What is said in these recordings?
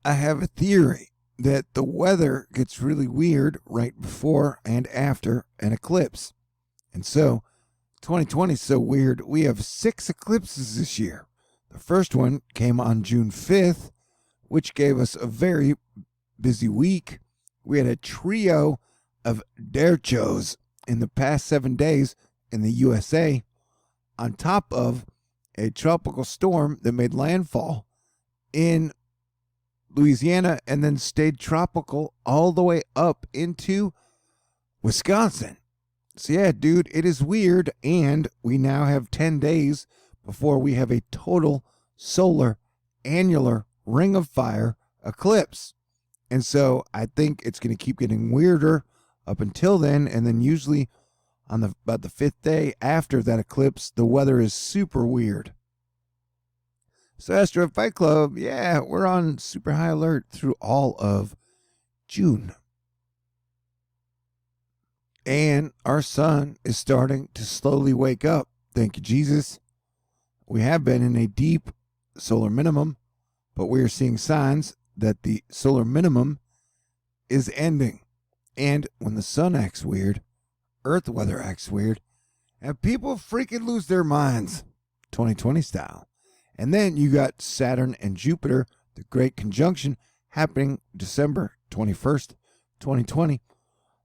I have a theory that the weather gets really weird right before and after an eclipse. And so 2020 is so weird, we have 6 eclipses this year. The first one came on June 5th, which gave us a very busy week. We had a trio of derechos in the past 7 days in the USA, on top of a tropical storm that made landfall in Louisiana and then stayed tropical all the way up into Wisconsin. So yeah, dude, it is weird, and we now have 10 days before we have a total solar annular ring of fire eclipse. And so I think it's going to keep getting weirder up until then, and then usually on about the 5th day after that eclipse, the weather is super weird. So Astro Fight Club, yeah, we're on super high alert through all of June. And our sun is starting to slowly wake up. Thank you, Jesus. We have been in a deep solar minimum, but we are seeing signs that the solar minimum is ending. And when the sun acts weird, Earth weather acts weird, and people freaking lose their minds, 2020 style. And then you got Saturn and Jupiter, the great conjunction, happening December 21st, 2020.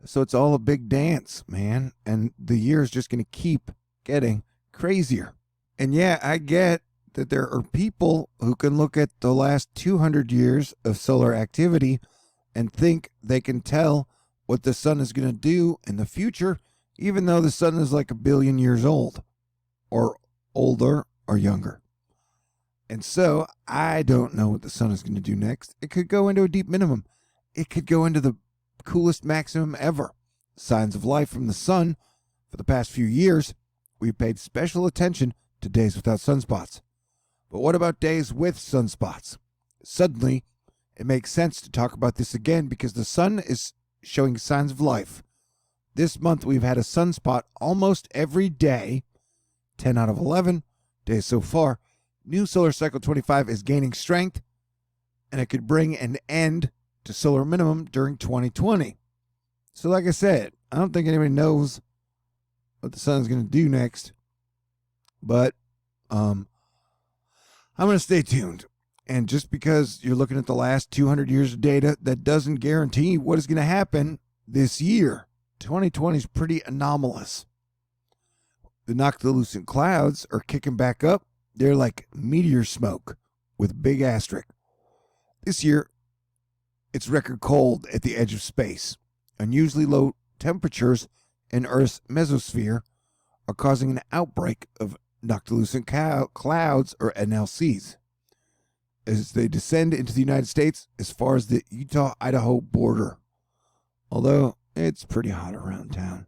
So it's all a big dance, man. And the year is just going to keep getting crazier. And yeah, I get that there are people who can look at the last 200 years of solar activity and think they can tell what the sun is going to do in the future, even though the sun is like 1 billion years old, or older, or younger. And so I don't know what the sun is going to do next. It could go into a deep minimum. It could go into the coolest maximum ever. Signs of life from the sun. For the past few years, we've paid special attention to days without sunspots. But what about days with sunspots? Suddenly, it makes sense to talk about this again because the sun is showing signs of life. This month, we've had a sunspot almost every day. 10 out of 11 days so far. New solar cycle 25 is gaining strength, and it could bring an end to solar minimum during 2020. So like I said, I don't think anybody knows what the sun is going to do next, but I'm going to stay tuned. And just because you're looking at the last 200 years of data, that doesn't guarantee what is going to happen this year. 2020 is pretty anomalous. The noctilucent clouds are kicking back up. They're like meteor smoke with big asterisk. This year, it's record cold at the edge of space. Unusually low temperatures in Earth's mesosphere are causing an outbreak of noctilucent clouds, or NLCs, as they descend into the United States as far as the Utah-Idaho border. Although, it's pretty hot around town.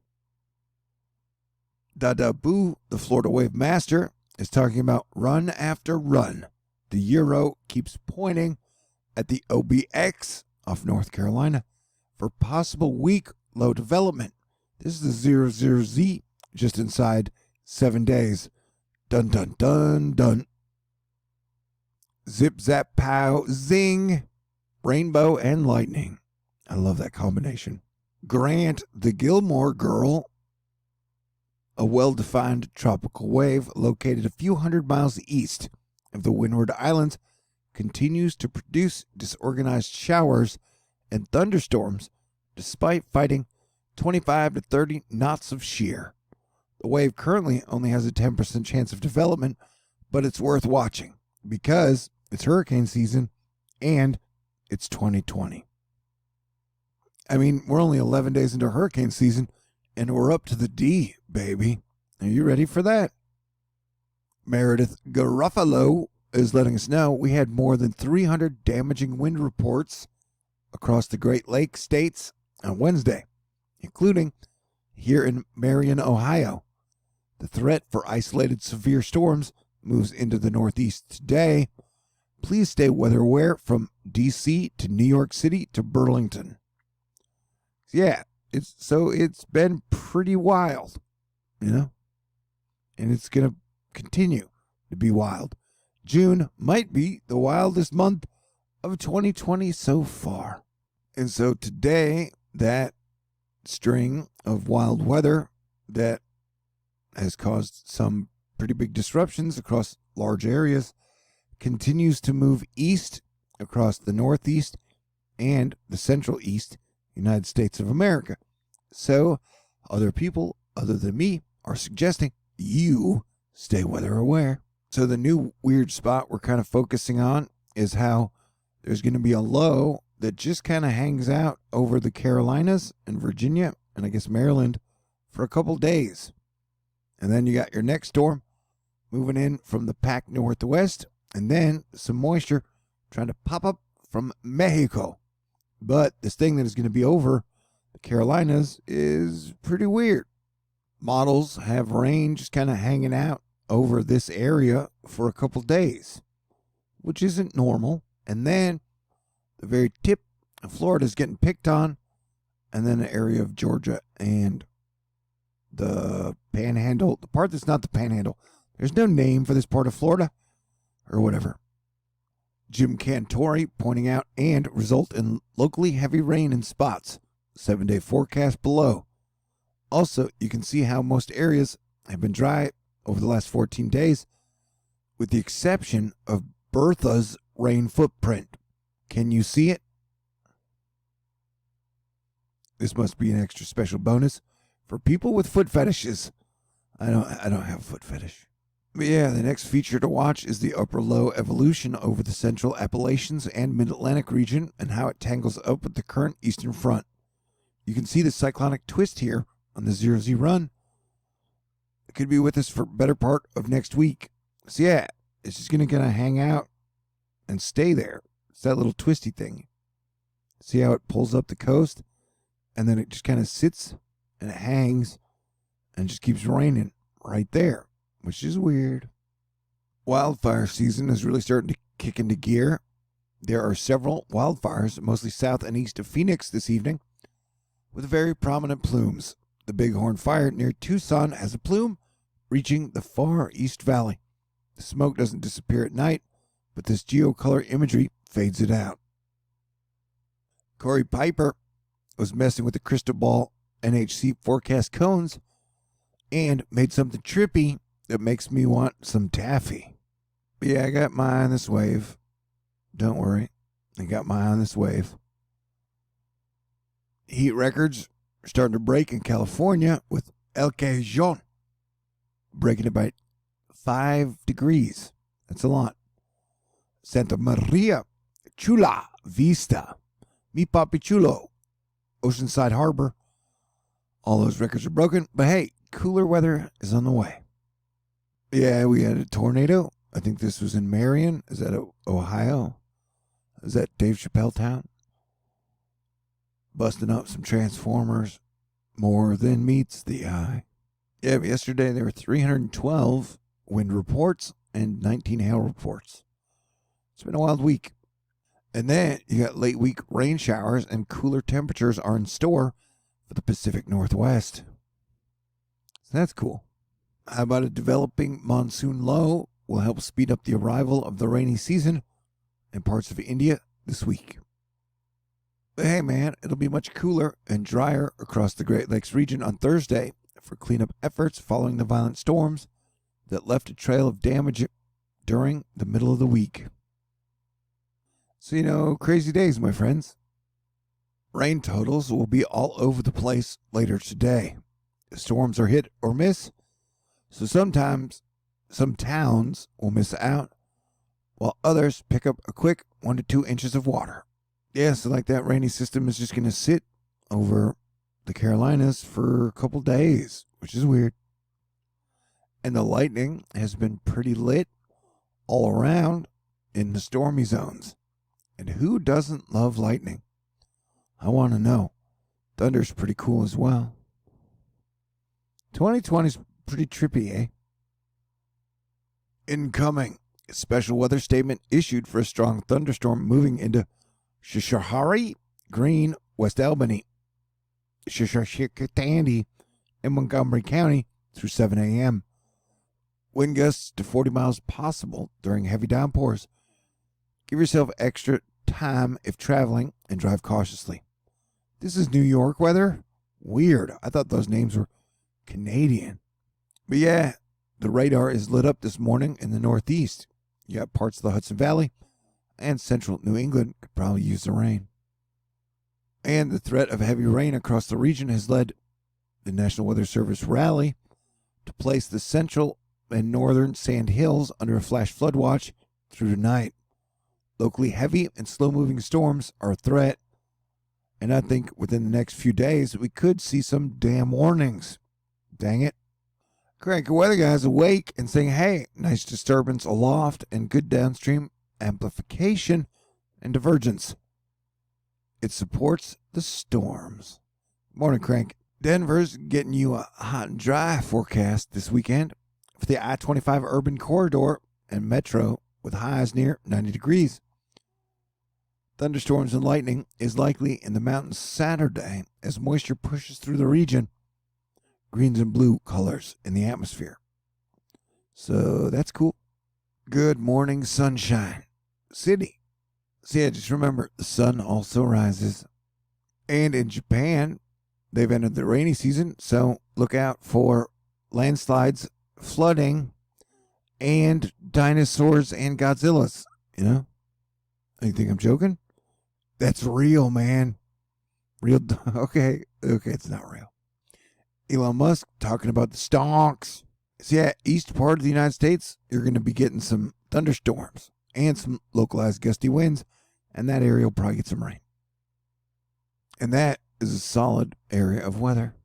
Dada Boo, the Florida Wave Master, is talking about run after run. The Euro keeps pointing at the OBX off North Carolina for possible weak low development. This is the 00Z just inside 7 days. Dun dun dun dun. Zip zap pow zing. Rainbow and lightning. I love that combination. Grant, the Gilmore Girl, a well-defined tropical wave located a few hundred miles east of the Windward Islands, continues to produce disorganized showers and thunderstorms despite fighting 25 to 30 knots of shear. The wave currently only has a 10% chance of development, but it's worth watching because it's hurricane season and it's 2020. I mean, we're only 11 days into hurricane season, and we're up to the D, baby. Are you ready for that? Meredith Garofalo is letting us know we had more than 300 damaging wind reports across the Great Lakes states on Wednesday, including here in Marion, Ohio. The threat for isolated severe storms moves into the Northeast today. Please stay weather aware from D.C. to New York City to Burlington. Yeah, it's been pretty wild, you know, and it's going to continue to be wild. June might be the wildest month of 2020 so far. And so today, that string of wild weather that has caused some pretty big disruptions across large areas continues to move east across the Northeast and the Central East United States of America. So other people other than me are suggesting you stay weather aware. So the new weird spot we're kind of focusing on is how there's going to be a low that just kind of hangs out over the Carolinas and Virginia and I guess Maryland for a couple days. And then you got your next storm moving in from the Pac Northwest, and then some moisture trying to pop up from Mexico. But this thing that is going to be over the Carolinas is pretty weird. Models have rain just kind of hanging out over this area for a couple days, which isn't normal. And then the very tip of Florida is getting picked on, and then the area of Georgia and the Panhandle, the part that's not the Panhandle. There's no name for this part of Florida or whatever. Jim Cantori pointing out and result in locally heavy rain in spots. 7-day forecast below. Also, you can see how most areas have been dry over the last 14 days, with the exception of Bertha's rain footprint. Can you see it? This must be an extra special bonus for people with foot fetishes. I don't have a foot fetish. But yeah, the next feature to watch is the upper low evolution over the central Appalachians and mid-Atlantic region and how it tangles up with the current eastern front. You can see the cyclonic twist here on the 0Z run. It could be with us for better part of next week. So yeah, it's just going to hang out and stay there. It's that little twisty thing. See how it pulls up the coast and then it just kind of sits and it hangs and just keeps raining right there, which is weird. Wildfire season is really starting to kick into gear. There are several wildfires, mostly south and east of Phoenix this evening, with very prominent plumes. The Bighorn Fire near Tucson has a plume reaching the far East Valley. The smoke doesn't disappear at night, but this geocolor imagery fades it out. Corey Piper was messing with the crystal ball NHC forecast cones and made something trippy that makes me want some taffy. But yeah, I got my eye on this wave. Don't worry, I got my eye on this wave. Heat records are starting to break in California with El Cajon breaking it by 5 degrees. That's a lot. Santa Maria, Chula Vista, Mi Papi Chulo, Oceanside Harbor. All those records are broken, but hey, cooler weather is on the way. Yeah, we had a tornado. I think this was in Marion. Is that Ohio? Is that Dave Chappelle town? Busting up some transformers. More than meets the eye. Yeah, but yesterday there were 312 wind reports and 19 hail reports. It's been a wild week. And then you got late week rain showers and cooler temperatures are in store for the Pacific Northwest. So that's cool. How about a developing monsoon low will help speed up the arrival of the rainy season in parts of India this week. But hey man, it'll be much cooler and drier across the Great Lakes region on Thursday for cleanup efforts following the violent storms that left a trail of damage during the middle of the week. So, crazy days, my friends. Rain totals will be all over the place later today. The storms are hit or miss, so sometimes some towns will miss out, while others pick up a quick 1 to 2 inches of water. Yeah, so like that rainy system is just going to sit over the Carolinas for a couple days, which is weird. And the lightning has been pretty lit all around in the stormy zones. And who doesn't love lightning? I want to know. Thunder's pretty cool as well. 2020's pretty trippy, eh? Incoming. A special weather statement issued for a strong thunderstorm moving into Shoshone, Greene, West Albany, Shoshone, and Montgomery County through 7 a.m. Wind gusts to 40 miles possible during heavy downpours. Give yourself extra time if traveling and drive cautiously. This is New York weather? Weird. I thought those names were Canadian. But yeah, the radar is lit up this morning in the northeast. You got parts of the Hudson Valley and central New England could probably use the rain. And the threat of heavy rain across the region has led the National Weather Service rally to place the central and northern Sand Hills under a flash flood watch through tonight. Locally heavy and slow-moving storms are a threat, and I think within the next few days we could see some damn warnings. Dang it. Cranky Weather Guy's awake and saying, hey, nice disturbance aloft and good downstream amplification and divergence. It supports the storms. Morning, Crank. Denver's getting you a hot and dry forecast this weekend for the I-25 urban corridor and metro with highs near 90 degrees. Thunderstorms and lightning is likely in the mountains Saturday as moisture pushes through the region. Greens and blue colors in the atmosphere. So that's cool. Good morning, sunshine. City. So yeah, just remember, the sun also rises. And in Japan, they've entered the rainy season, so look out for landslides, flooding, and dinosaurs and Godzillas. You know? You think I'm joking? That's real, man. Real. Okay, it's not real. Elon Musk talking about the stonks. So yeah, east part of the United States, you're going to be getting some thunderstorms and some localized gusty winds, and that area will probably get some rain. And that is a solid area of weather.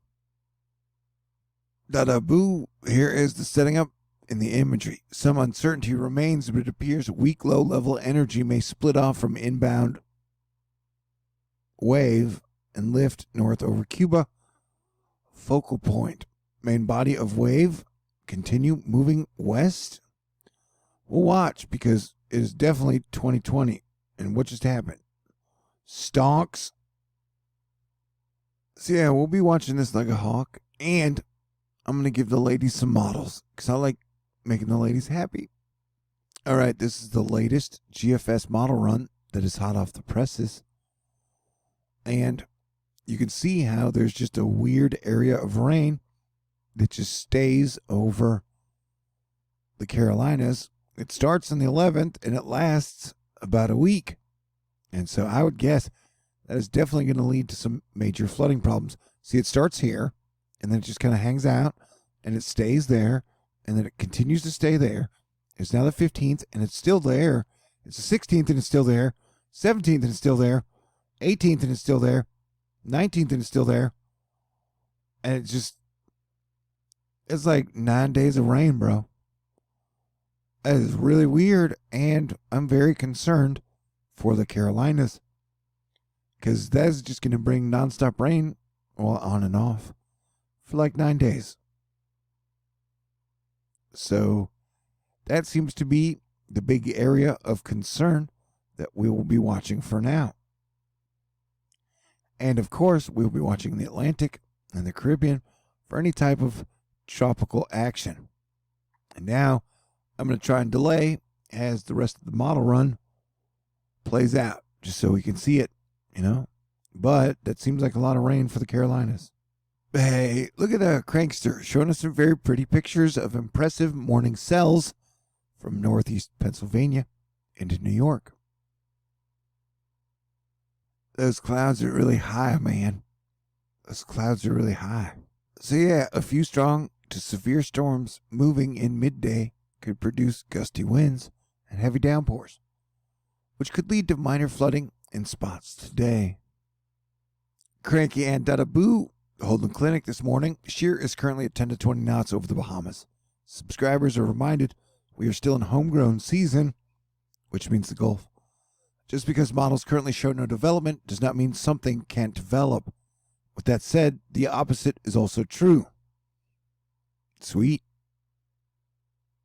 Da-da-boo, here is the setting up in the imagery. Some uncertainty remains, but it appears weak low-level energy may split off from inbound wave and lift north over Cuba. Focal point. Main body of wave continue moving west. We'll watch because it is definitely 2020. And what just happened? Stonks. So yeah, we'll be watching this like a hawk. And I'm going to give the ladies some models because I like making the ladies happy. All right, this is the latest GFS model run that is hot off the presses. And you can see how there's just a weird area of rain that just stays over the Carolinas. It starts on the 11th and it lasts about a week. And so I would guess that is definitely going to lead to some major flooding problems. See, it starts here and then it just kind of hangs out and it stays there and then it continues to stay there. It's now the 15th and it's still there. It's the 16th and it's still there. 17th and it's still there. 18th and it's still there. 19th and it's still there. And it's like 9 days of rain, bro. That is really weird, and I'm very concerned for the Carolinas because that's just going to bring nonstop rain, well, on and off for like 9 days. So that seems to be the big area of concern that we will be watching for now. And of course, we'll be watching the Atlantic and the Caribbean for any type of tropical action. And now I'm going to try and delay as the rest of the model run plays out, just so we can see it, you know. But that seems like a lot of rain for the Carolinas. Hey, look at a crankster showing us some very pretty pictures of impressive morning cells from northeast Pennsylvania into New York. Those clouds are really high, man. Those clouds are really high. So yeah, a few strong to severe storms moving in midday could produce gusty winds and heavy downpours, which could lead to minor flooding in spots today. Cranky and da-da-boo holding clinic this morning. Shear is currently at 10 to 20 knots over the Bahamas. Subscribers are reminded we are still in homegrown season, which means the Gulf. Just because models currently show no development does not mean something can't develop. With that said, the opposite is also true. Sweet.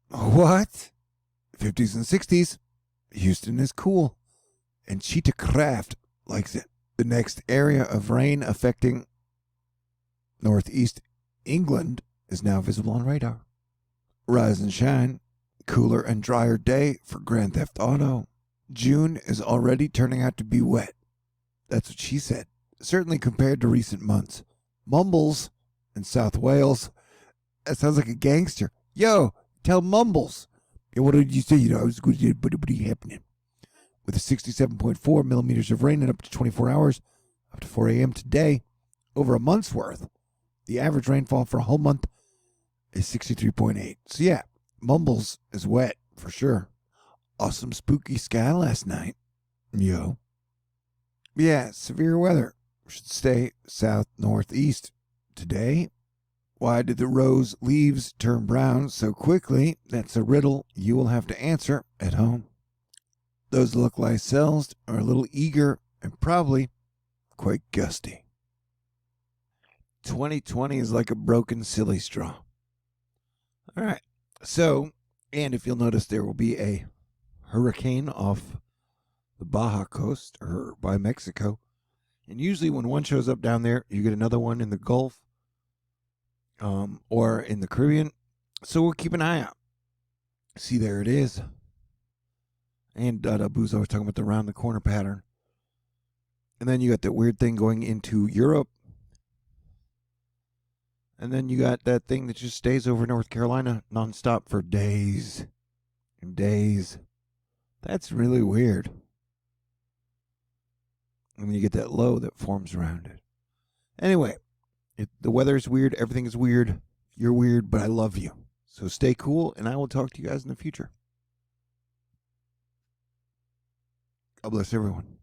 What? 50s and 60s. Houston is cool. And Cheetah Craft likes it. The next area of rain affecting northeast England is now visible on radar. Rise and shine. Cooler and drier day for Grand Theft Auto. June is already turning out to be wet. That's what she said. Certainly compared to recent months. Mumbles in South Wales. That sounds like a gangster. Yo, tell Mumbles. Yeah, what did you say? I was good. What happening? With 67.4 millimeters of rain in up to 24 hours, up to 4 a.m. today, over a month's worth. The average rainfall for a whole month is 63.8. So yeah, Mumbles is wet for sure. Awesome spooky sky last night. Yo. Yeah, severe weather. Should stay south-northeast today. Why did the rose leaves turn brown so quickly? That's a riddle you will have to answer at home. Those localized are a little eager and probably quite gusty. 2020 is like a broken silly straw. All right. So, and if you'll notice, there will be a hurricane off the Baja coast or by Mexico. And usually when one shows up down there, you get another one in the Gulf or in the Caribbean. So we'll keep an eye out. See, there it is. And Buzo was talking about the round the corner pattern. And then you got that weird thing going into Europe. And then you got that thing that just stays over North Carolina nonstop for days and days. That's really weird. And then you get that low that forms around it. Anyway, the weather is weird. Everything is weird. You're weird, but I love you. So stay cool, and I will talk to you guys in the future. God bless everyone.